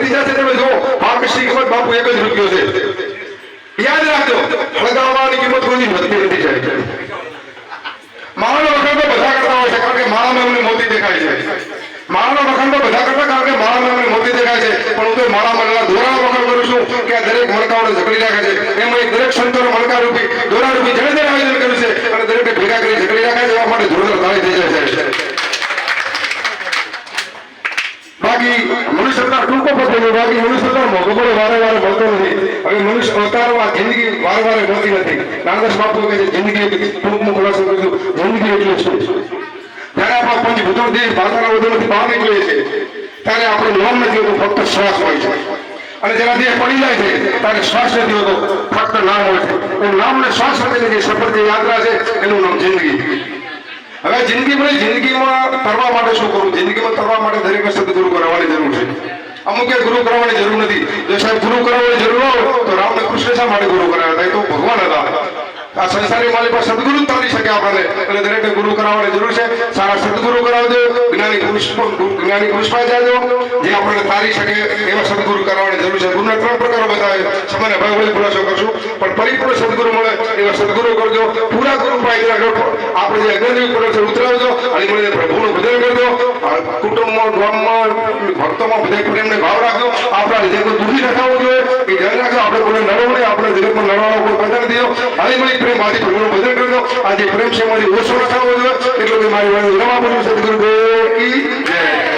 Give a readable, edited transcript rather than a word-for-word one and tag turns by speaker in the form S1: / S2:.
S1: ભતીજા છે તમે જો પાકશી કિંમત બાપુ 1 જ રૂપિયો છે યાદ રાખજો હળગાવવાની કિંમત કોઈ વધતી નથી જાય માળાનો વખાણ તો બધા કરતા હોય છે કારણ કે માળામાં એમને મોતી દેખાય છે માળાનો વખાણ તો બધા કરતા કારણ કે માળામાં એમને મોતી દેખાય છે પણ હું તો માળામાં દોરાનો વખાણ કરું છું કે આ દરેક મણકાઓને ઝઘડી રાખે છે એમાં દરેક સંતોને મણકા રૂપી દોરા રૂપી જેને આયોજન કર્યું છે અને દરેકને ભેગા કરી ઝઘડી રાખે છે એવા માટે જોરદાર તાળી થઈ જાય છે બાકી મનુષ્ય અવતાર ટૂંકો પકડ્યો બાકી મનુષ્ય અવતાર મોટો વારે વારે મળતો નથી હવે મનુષ્ય અવતારમાં જિંદગી વારે વારે મળતી નથી નાનદાસ બાપુ કહે છે જિંદગી ટૂંકમાં ખુલાસો કરીશું જિંદગી એટલે શું જ્યારે આપણા પંચભૂતો દેહ ભાષાના વધુમાંથી બહાર નીકળે છે ત્યારે આપણું નામ નથી હોતું ફક્ત શ્વાસ હોય છે અને જેના દેહ પડી જાય છે ત્યારે શ્વાસ નથી હોતો ફક્ત નામ હોય છે એ નામ ને શ્વાસ વચ્ચેની જે સફર જે યાત્રા છે એનું નામ જિંદગી હવે જિંદગીમાં તરવા માટે શું કરવું જિંદગીમાં તરવા માટે દરેક સદગુરુ કરાવવાની જરૂર છે અમુક ગુરુ કરાવવાની જરૂર નથી જો સાહેબ ગુરુ કરાવવાની જરૂર હોય તો રામને કૃષ્ણ શા માટે ગુરુ કરાવ્યા હતા એ તો ભગવાન હતા આ સંસારી માલી પર સદગુરુ તારી શકે આપણને એટલે દરેકને ગુરુ કરાવવાની જરૂર છે સારા સદગુરુ કરાવજો જ્ઞાની પુરુષ પાસે જાજો જે આપણને તારી શકે એવા સદગુરુ કરાવવાની જરૂર છે ગુરુના 3 પ્રકારો બતાવે સામાન્ય ભાઈ ખુલાસો કરશું પણ પરિપૂર્ણ સદગુરુ મળે એવા સદગુરુ કરજો પૂરા ગુરુ પાસે આપણે જે અગ્રણી કરો છે ઉતરાવજો અને મળીને પ્રભુનું ભજન કરજો કુટુંબમાં ગામમાં ભક્તોમાં બધા પ્રેમને ભાવ રાખજો આપણા જે કોઈ દુઃખી રખાવવું જોઈએ એ ધ્યાન રાખજો આપણે કોઈને નડવું નહીં આપણે જગતમાં નડવાનો કોઈ પૈસા નથી દીધો હાલી મળી પ્રેમ આથી પ્રભુનું ભજન કરજો આ જે પ્રેમ છે એમાંથી ઓછો રખાવવો જોઈએ એટલું કે મારી વાણી રમા બોલું સદગુરુ દેવ કી જય